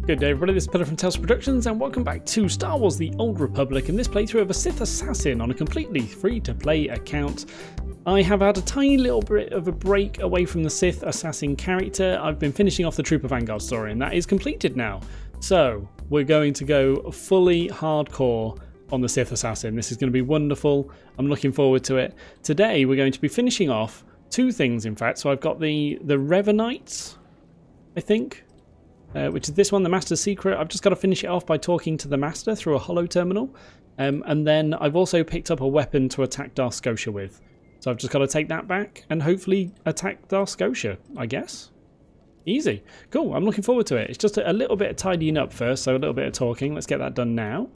Good day everybody, this is Pillar from Tales Productions and welcome back to Star Wars The Old Republic and this playthrough of a Sith Assassin on a completely free-to-play account. I have had a tiny little bit of a break away from the Sith Assassin character. I've been finishing off the Trooper Vanguard story and that is completed now. So we're going to go fully hardcore on the Sith Assassin. This is going to be wonderful. I'm looking forward to it. Today we're going to be finishing off two things in fact. So I've got the Revanites, I think. Which is this one, the Master's Secret. I've just got to finish it off by talking to the Master through a holo terminal. And then I've also picked up a weapon to attack Darth Scotia with. So I've just got to take that back and hopefully attack Darth Scotia, I guess. Easy. Cool, I'm looking forward to it. It's just a little bit of tidying up first, so a little bit of talking. Let's get that done now.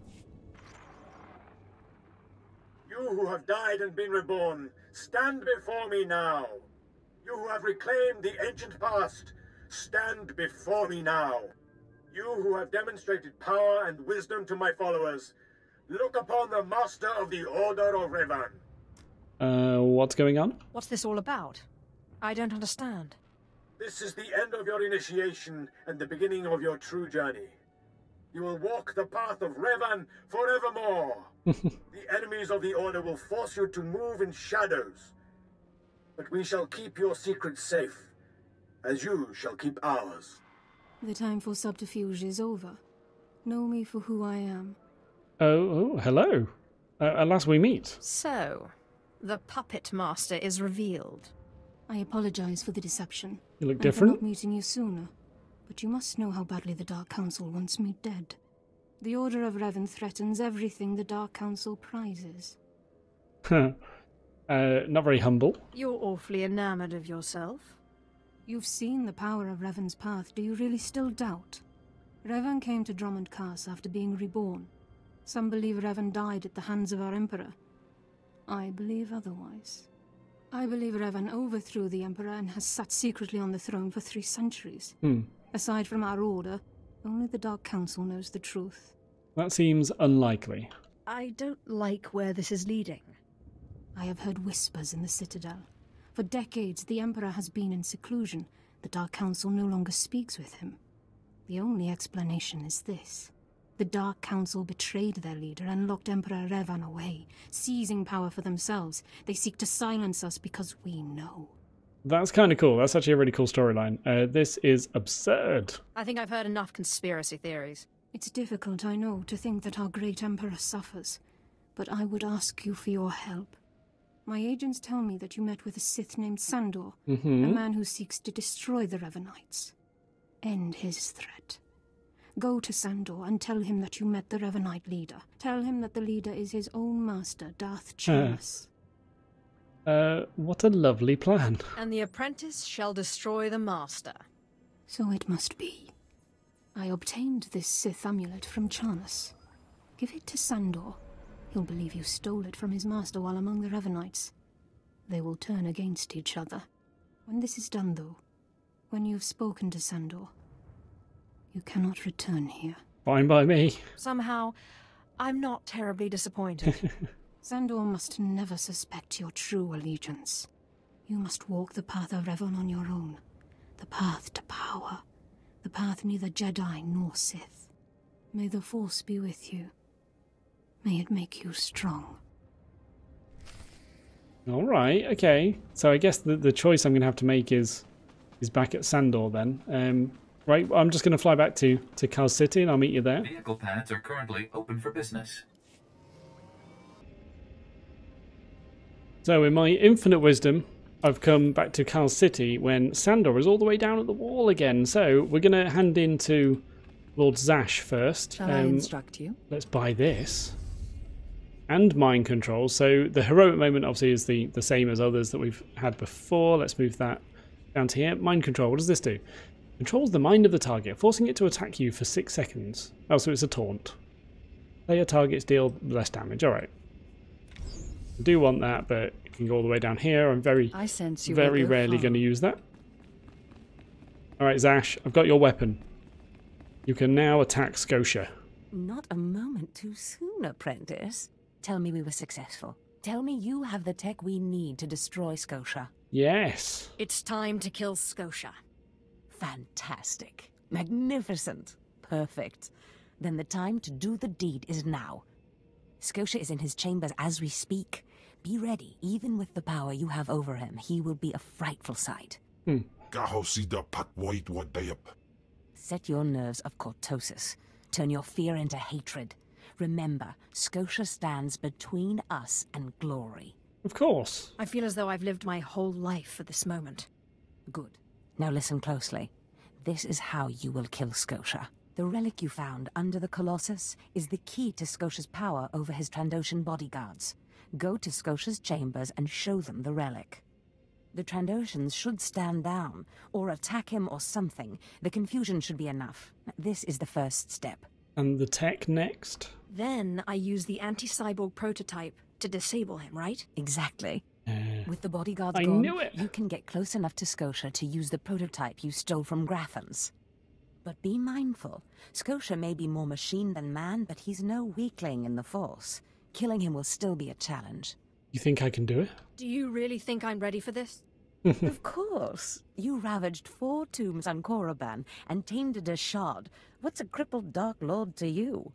You who have died and been reborn, stand before me now. You who have reclaimed the ancient past, stand before me now. You who have demonstrated power and wisdom to my followers, look upon the Master of the Order of Revan. What's going on? What's this all about? I don't understand. This is the end of your initiation and the beginning of your true journey. You will walk the path of Revan forevermore. The enemies of the Order will force you to move in shadows. But we shall keep your secrets safe, as you shall keep ours. The time for subterfuge is over. Know me for who I am. Oh, hello. At last we meet. So, the Puppet Master is revealed. I apologize for the deception. You look and different. for not meeting you sooner. But you must know how badly the Dark Council wants me dead. The Order of Revan threatens everything the Dark Council prizes. Not very humble. You're awfully enamored of yourself. You've seen the power of Revan's path. Do you really still doubt? Revan came to Drummond Cass after being reborn. Some believe Revan died at the hands of our Emperor. I believe otherwise. I believe Revan overthrew the Emperor and has sat secretly on the throne for 3 centuries. Aside from our Order, only the Dark Council knows the truth. That seems unlikely. I don't like where this is leading. I have heard whispers in the Citadel. For decades, the Emperor has been in seclusion. The Dark Council no longer speaks with him. The only explanation is this. The Dark Council betrayed their leader and locked Emperor Revan away, seizing power for themselves. They seek to silence us because we know. That's kind of cool. That's actually a really cool storyline. This is absurd. I think I've heard enough conspiracy theories. It's difficult, I know, to think that our great Emperor suffers. But I would ask you for your help. My agents tell me that you met with a Sith named Sandor, a man who seeks to destroy the Revanites. End his threat. Go to Sandor and tell him that you met the Revanite leader. Tell him that the leader is his own master, Darth Chernus. What a lovely plan. And the apprentice shall destroy the master. So it must be. I obtained this Sith amulet from Chernus. Give it to Sandor. He'll believe you stole it from his master while among the Revanites. They will turn against each other. When this is done, though, when you've spoken to Sandor, you cannot return here. Fine by me. Somehow, I'm not terribly disappointed. Sandor must never suspect your true allegiance. You must walk the path of Revan on your own. The path to power. The path neither Jedi nor Sith. May the Force be with you. May it make you strong. All right, okay. So I guess the choice I'm going to have to make is back at Sandor then. Right, I'm just going to fly back to Cal City and I'll meet you there. Vehicle paths are currently open for business. So in my infinite wisdom, I've come back to Cal City when Sandor is all the way down at the wall again. So we're going to hand in to Lord Zash first. Shall I instruct you? Let's buy this. And mind control. So the heroic moment obviously is the same as others that we've had before. Let's move that down to here. Mind control, what does this do? Controls the mind of the target, forcing it to attack you for 6 seconds. Oh, so it's a taunt. Player targets deal less damage. Alright. I do want that, but it can go all the way down here. I'm very rarely going to use that. Alright, Zash, I've got your weapon. You can now attack Scotia. Not a moment too soon, apprentice. Tell me we were successful. Tell me you have the tech we need to destroy Scotia. Yes. It's time to kill Scotia. Fantastic. Magnificent. Perfect. Then the time to do the deed is now. Scotia is in his chambers as we speak. Be ready. Even with the power you have over him, he will be a frightful sight. Set your nerves of cortosis. Turn your fear into hatred. Remember, Scotia stands between us and glory. Of course. I feel as though I've lived my whole life for this moment. Good. Now listen closely. This is how you will kill Scotia. The relic you found under the Colossus is the key to Scotia's power over his Trandoshan bodyguards. Go to Scotia's chambers and show them the relic. The Trandoshans should stand down, or attack him or something. The confusion should be enough. This is the first step. And the tech next? Then I use the anti-cyborg prototype to disable him, right? Exactly. With the bodyguards I gone, knew it. You can get close enough to Scotia to use the prototype you stole from Grathans. But be mindful. Scotia may be more machine than man, but he's no weakling in the Force. Killing him will still be a challenge. You think I can do it? Do you really think I'm ready for this? Of course. You ravaged 4 tombs on Korriban and tamed a Deshard. What's a crippled Dark Lord to you?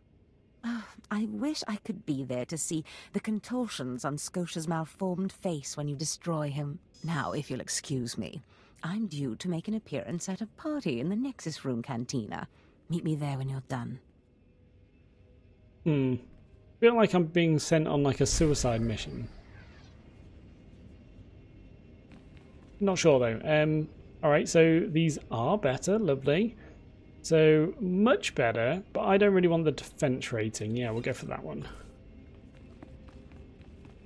I wish I could be there to see the contortions on Scotia's malformed face when you destroy him. Now, if you'll excuse me, I'm due to make an appearance at a party in the Nexus Room Cantina. Meet me there when you're done. I feel like I'm being sent on like a suicide mission. Not sure though. Alright, so these are better, lovely. So, much better, but I don't really want the defense rating. Yeah, we'll go for that one.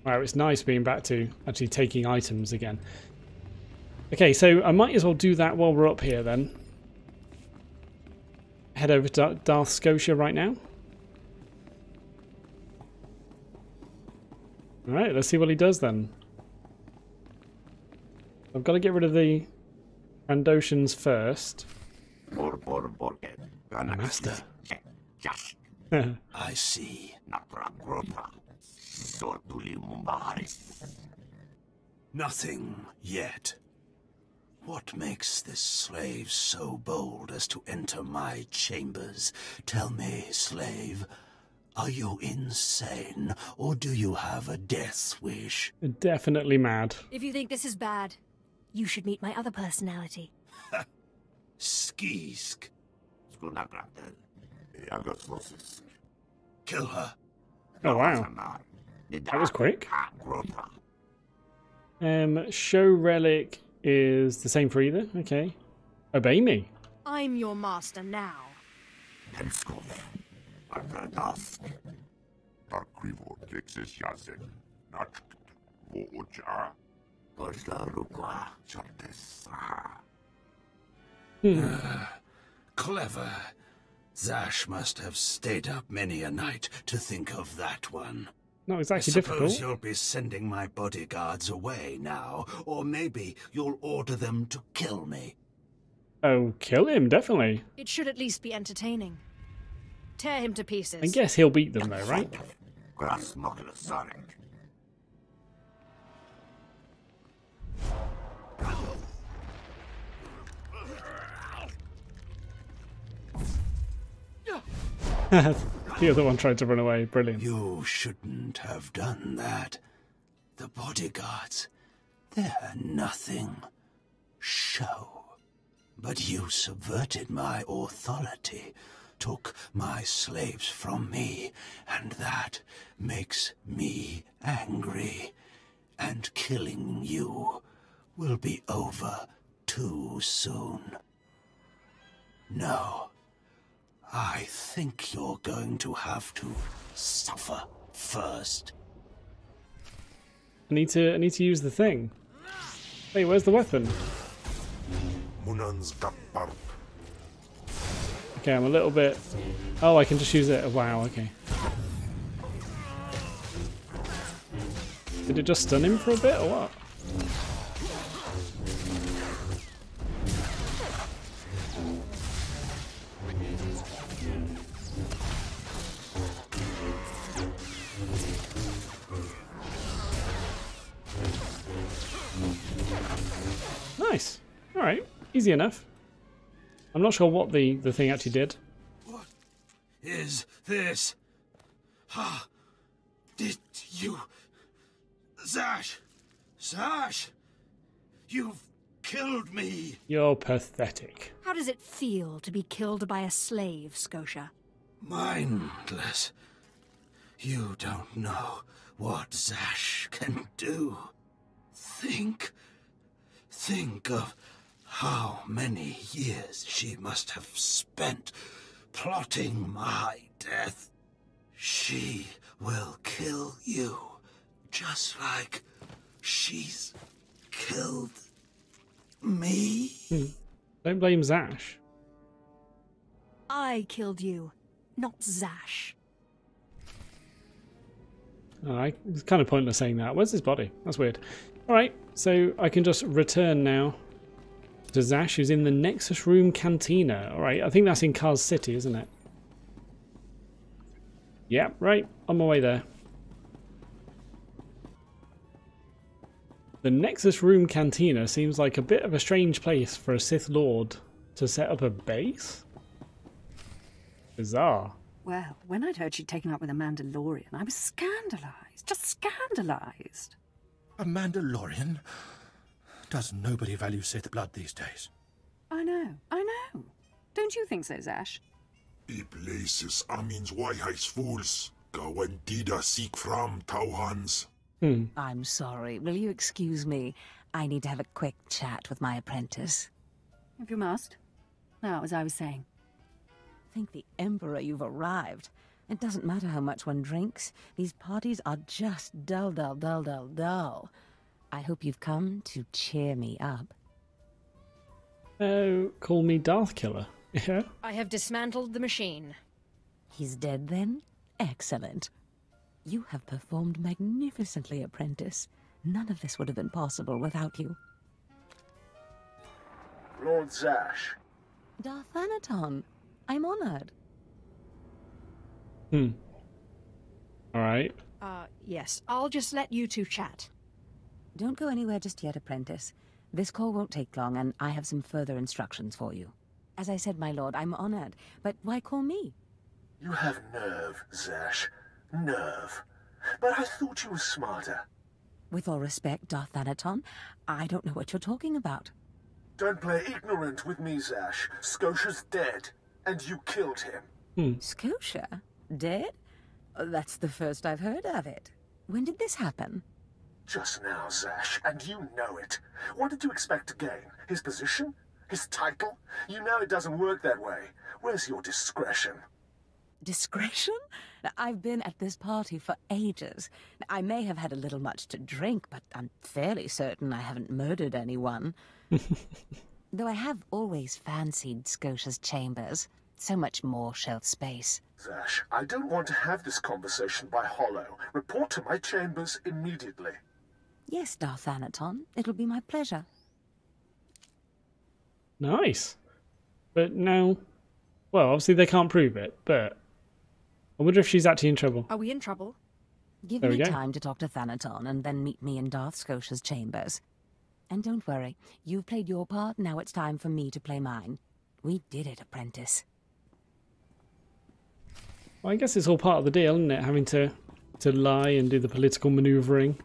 Wow, it's nice being back to actually taking items again. Okay, so I might as well do that while we're up here then. Head over to Darth Scotia right now. Alright, let's see what he does then. I've got to get rid of the Trandoshans first. Master. I see. Nothing yet. What makes this slave so bold as to enter my chambers? Tell me, slave, are you insane, or do you have a death wish? Definitely mad. If you think this is bad, you should meet my other personality. Skisk. Kill her. Oh wow. That was quick. Show relic is the same for either. Okay. Obey me. I'm your master now. Clever. Zash must have stayed up many a night to think of that one. Not exactly I suppose difficult. you'll be sending my bodyguards away now, or maybe you'll order them to kill me. Oh, kill him, definitely. It should at least be entertaining. Tear him to pieces. I guess he'll beat them though, right? The other one tried to run away. Brilliant. You shouldn't have done that. The bodyguards, they're nothing. Show. But you subverted my authority, took my slaves from me, and that makes me angry. And killing you will be over too soon. No. I think you're going to have to suffer first. I need to use the thing. Wait, where's the weapon? Okay, I'm a little bit... Oh, I can just use it. Wow, okay. Did it just stun him for a bit or what? Nice. Alright. Easy enough. I'm not sure what the thing actually did. What is this? Did you... Zash! You've killed me! You're pathetic. How does it feel to be killed by a slave, Scotia? Mindless. You don't know what Zash can do. Think of how many years she must have spent plotting my death. She will kill you, just like she's killed me. Don't blame Zash. I killed you, not Zash. Alright, it's kind of pointless saying that. Where's his body? That's weird. Alright, so I can just return now to Zash, who's in the Nexus Room Cantina. Alright, I think that's in Cars City, isn't it? Yeah, right. On my way there. The Nexus Room Cantina seems like a bit of a strange place for a Sith Lord to set up a base. Bizarre. Well, when I'd heard she'd taken up with a Mandalorian, I was scandalized. Just scandalized. A Mandalorian? Does nobody value Sith blood these days? I know. Don't you think so, Zash? Die places Amin's Waiheis fools. Gawendida seek from Tauhans. I'm sorry. Will you excuse me? I need to have a quick chat with my apprentice. If you must. Now, as I was saying. Thank the Emperor you've arrived. It doesn't matter how much one drinks. These parties are just dull. I hope you've come to cheer me up. Oh, call me Darth Killer. Yeah. I have dismantled the machine. He's dead then? Excellent. You have performed magnificently, apprentice. None of this would have been possible without you. Lord Zash. Darth Anaton, I'm honored. Alright. Yes, I'll just let you two chat. Don't go anywhere just yet, apprentice. This call won't take long, and I have some further instructions for you. As I said, my lord, I'm honored, but why call me? You have nerve, Zash. Nerve. But I thought you were smarter. With all respect, Darth Anaton, I don't know what you're talking about. Don't play ignorant with me, Zash. Scotia's dead, and you killed him. Scotia? Dead? That's the first I've heard of it. When did this happen? Just now, Zash, and you know it. What did you expect to gain? His position? His title? You know it doesn't work that way. Where's your discretion? Discretion? I've been at this party for ages. I may have had a little much to drink, but I'm fairly certain I haven't murdered anyone. Though I have always fancied Scotia's chambers. So much more shelf space. Zash, I don't want to have this conversation by hollow. Report to my chambers immediately. Yes, Darth Anaton. It'll be my pleasure. Nice. But now... Well, obviously they can't prove it, but... I wonder if she's actually in trouble. Are we in trouble? Give me time to talk to Thanaton, and then meet me in Darth Scotia's chambers. And don't worry, you've played your part, now it's time for me to play mine. We did it, apprentice. Well, I guess it's all part of the deal, isn't it? Having to lie and do the political manoeuvring.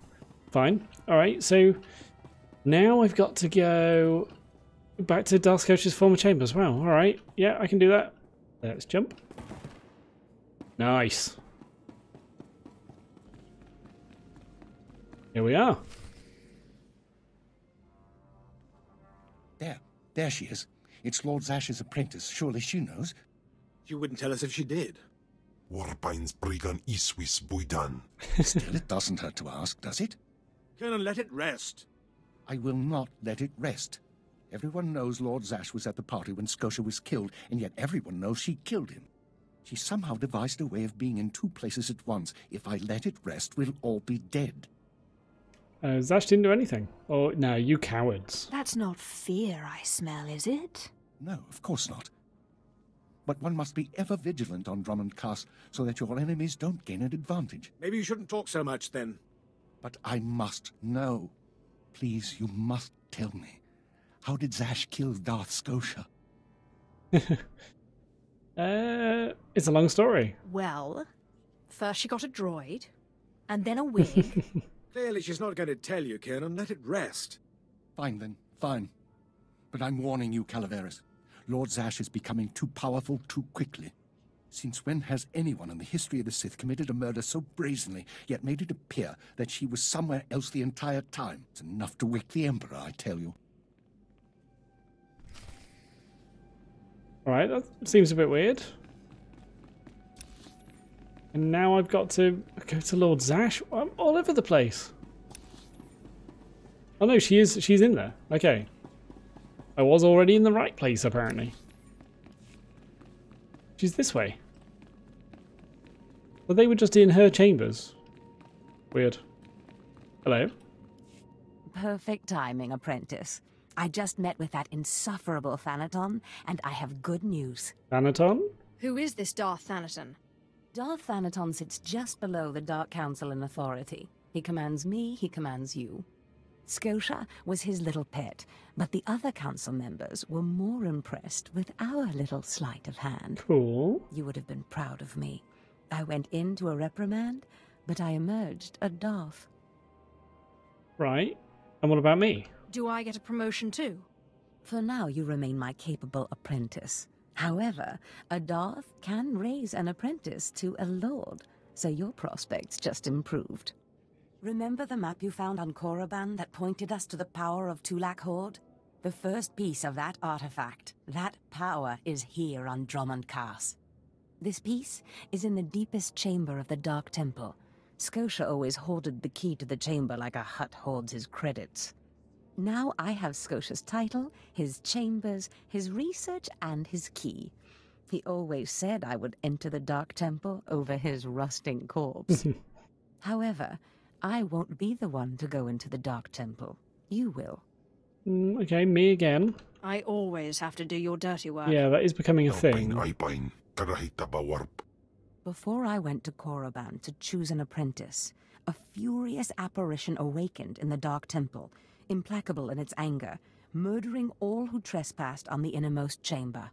Fine. Alright, so now I've got to go back to Darth Scotia's former chambers. Wow, alright. Yeah, I can do that. Let's jump. Nice. Here we are. There she is. It's Lord Zash's apprentice. Surely she knows. You wouldn't tell us if she did. Warpines Brigan Iswis Buidan. Still, it doesn't hurt to ask, does it? Colonel, let it rest. I will not let it rest. Everyone knows Lord Zash was at the party when Scotia was killed, and yet everyone knows she killed him. She somehow devised a way of being in two places at once. If I let it rest, we'll all be dead. Zash didn't do anything. Oh, no, you cowards. That's not fear I smell, is it? No, of course not. But one must be ever vigilant on Drummond Castle so that your enemies don't gain an advantage. Maybe you shouldn't talk so much, then. But I must know. Please, you must tell me. How did Zash kill Darth Scotia? It's a long story. Well, first she got a droid, and then a wig. Clearly she's not going to tell you, Kiernan. Let it rest. Fine then, fine. But I'm warning you, Calaveras. Lord Zash is becoming too powerful too quickly. Since when has anyone in the history of the Sith committed a murder so brazenly, yet made it appear that she was somewhere else the entire time? It's enough to wake the Emperor, I tell you. Alright, that seems a bit weird. And now I've got to go to Lord Zash. I'm all over the place. Oh no, she's in there. Okay. I was already in the right place, apparently. She's this way. But they were just in her chambers. Weird. Hello? Perfect timing, apprentice. I just met with that insufferable Thanaton, and I have good news. Thanaton? Who is this Darth Thanaton? Darth Thanaton sits just below the Dark Council in authority. He commands me, he commands you. Scotia was his little pet, but the other council members were more impressed with our little sleight of hand. Cool. You would have been proud of me. I went into a reprimand, but I emerged a Darth. Right. And what about me? Do I get a promotion too? For now, you remain my capable apprentice. However, a Darth can raise an apprentice to a lord, so your prospects just improved. Remember the map you found on Korriban that pointed us to the power of Tulak Horde? The first piece of that artifact. That power is here on Drummond Cars. This piece is in the deepest chamber of the Dark Temple. Scotia always hoarded the key to the chamber like a Hutt hoards his credits. Now I have Scotia's title, his chambers, his research, and his key. He always said I would enter the Dark Temple over his rusting corpse. However, I won't be the one to go into the Dark Temple. You will. Okay, me again. I always have to do your dirty work. Yeah, that is becoming a thing. Before I went to Korriban to choose an apprentice, a furious apparition awakened in the Dark Temple, implacable in its anger, murdering all who trespassed on the innermost chamber.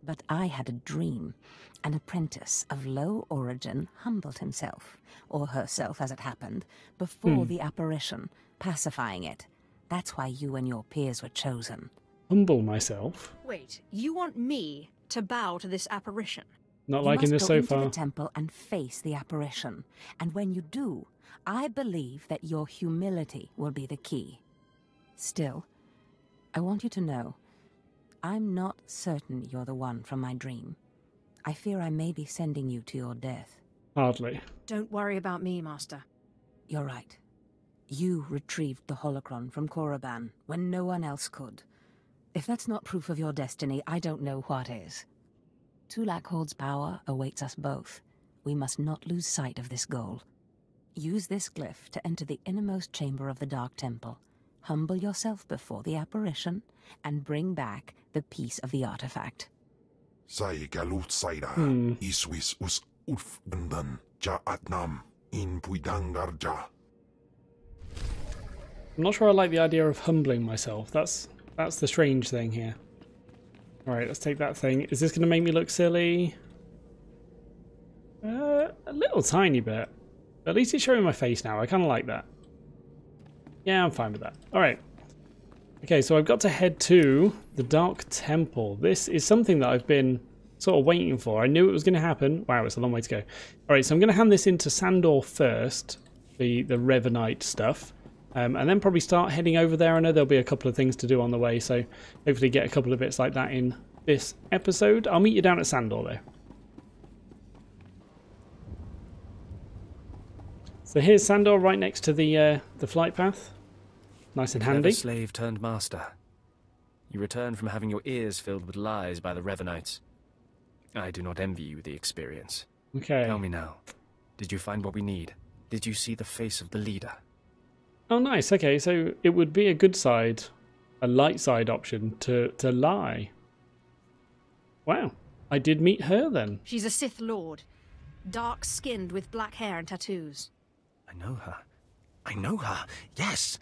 But I had a dream. An apprentice of low origin humbled himself, or herself as it happened, before the apparition, pacifying it. That's why you and your peers were chosen. Humble myself? Wait, you want me to bow to this apparition? Not liking this so far. You must go into the temple and face the apparition. And when you do, I believe that your humility will be the key. Still, I want you to know, I'm not certain you're the one from my dream. I fear I may be sending you to your death. Hardly. Don't worry about me, Master. You're right. You retrieved the holocron from Korriban when no one else could. If that's not proof of your destiny, I don't know what is. Tulak Horde's power awaits us both. We must not lose sight of this goal. Use this glyph to enter the innermost chamber of the Dark Temple. Humble yourself before the apparition, and bring back the piece of the artifact. Iswis us ufgandan ja atnam in puidangarja. I'm not sure I like the idea of humbling myself. That's the strange thing here. Alright, let's take that thing. Is this going to make me look silly? A little tiny bit. At least it's showing my face now. I kind of like that. Yeah, I'm fine with that. Alright. Okay, so I've got to head to the Dark Temple. This is something that I've been sort of waiting for. I knew it was going to happen. Wow, it's a long way to go. Alright, so I'm going to hand this into SWTOR first. The Revanite stuff. And then probably start heading over there. I know there'll be a couple of things to do on the way, so hopefully get a couple of bits like that in this episode. I'll meet you down at SWTOR though. So here's SWTOR right next to the flight path. Nice and handy. Slave turned master. You return from having your ears filled with lies by the Revanites. I do not envy you the experience. Okay. Tell me now, did you find what we need? Did you see the face of the leader? Oh, nice. Okay, so it would be a good side, a light side option to lie. Wow. I did meet her then. She's a Sith Lord. Dark-skinned with black hair and tattoos. I know her. I know her. Yes.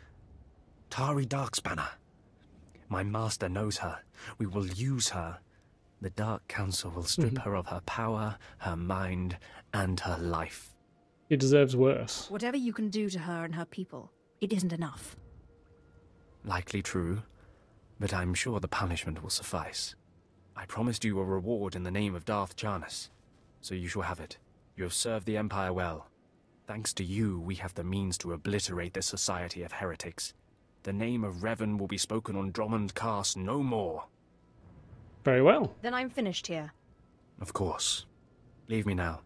Tari Darkspanner. My master knows her. We will use her The Dark Council will strip her of her power, her mind, and her life. She deserves worse. Whatever you can do to her and her people, it isn't enough. Likely true, but I'm sure the punishment will suffice. I promised you a reward in the name of Darth Jarnus, so you shall have it. You have served the Empire well. Thanks to you, we have the means to obliterate this society of heretics. The name of Revan will be spoken on Drummond Cast no more. Very well. Then I'm finished here. Of course. Leave me now.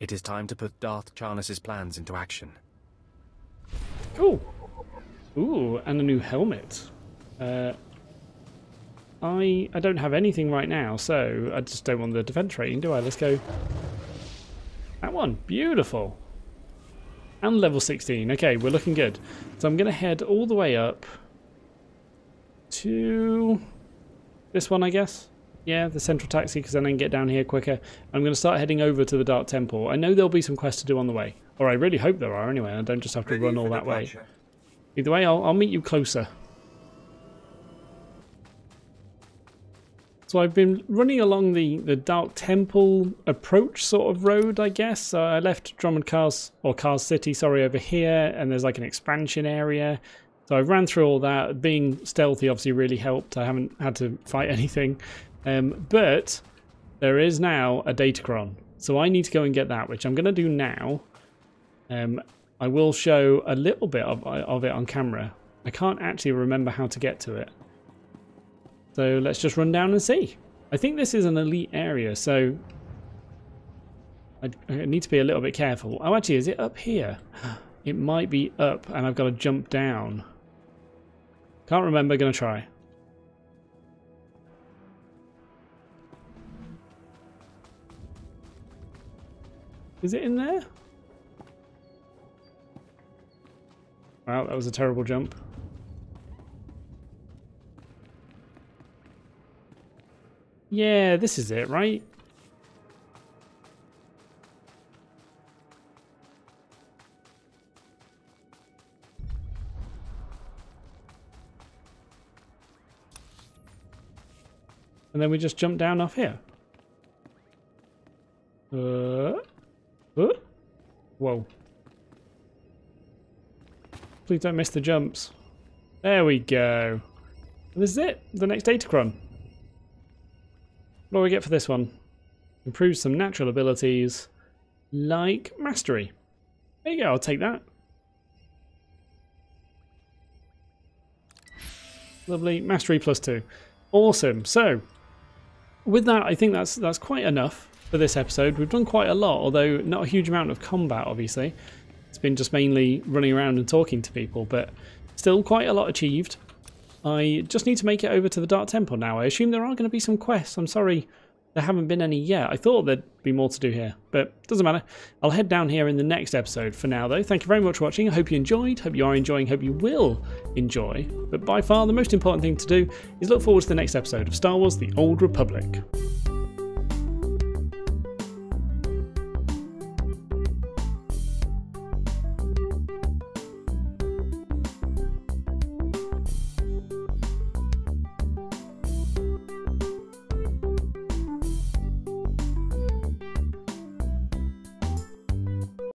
It is time to put Darth Jarnus's plans into action. Cool. Ooh, and a new helmet. I don't have anything right now, so I just don't want the defense rating, do I? Let's go. That one. Beautiful. And level 16. Okay, we're looking good. So I'm going to head all the way up to this one, I guess. Yeah, the central taxi, because then I can get down here quicker. I'm going to start heading over to the Dark Temple. I know there'll be some quests to do on the way. Or I really hope there are anyway. I don't just have to run all that way. Either way, I'll meet you closer. So I've been running along the Dark Temple approach sort of road, I guess. I left Drummond Cars, or Cars City, sorry, over here, and there's like an expansion area. So I've ran through all that. Being stealthy obviously really helped. I haven't had to fight anything. But there is now a Datacron. So I need to go and get that, which I'm going to do now. I will show a little bit of it on camera. I can't actually remember how to get to it. So let's just run down and see. I think this is an elite area, so I need to be a little bit careful. Oh, actually, is it up here? It might be up, and I've got to jump down. Can't remember, gonna try. Is it in there? Wow, that was a terrible jump. Yeah, this is it, right? And then we just jump down off here. Whoa. Please don't miss the jumps. There we go. And this is it. The next Datacron. What do we get for this one? Improves some natural abilities like Mastery. There you go, I'll take that. Lovely. Mastery +2. Awesome. So, with that, I think that's quite enough for this episode. We've done quite a lot, although not a huge amount of combat, obviously. It's been just mainly running around and talking to people, but still quite a lot achieved. I just need to make it over to the Dark Temple now. I assume there are going to be some quests. I'm sorry there haven't been any yet. I thought there'd be more to do here, but doesn't matter. I'll head down here in the next episode. For now, though, thank you very much for watching. I hope you enjoyed, hope you are enjoying, hope you will enjoy. But by far, the most important thing to do is look forward to the next episode of Star Wars: The Old Republic.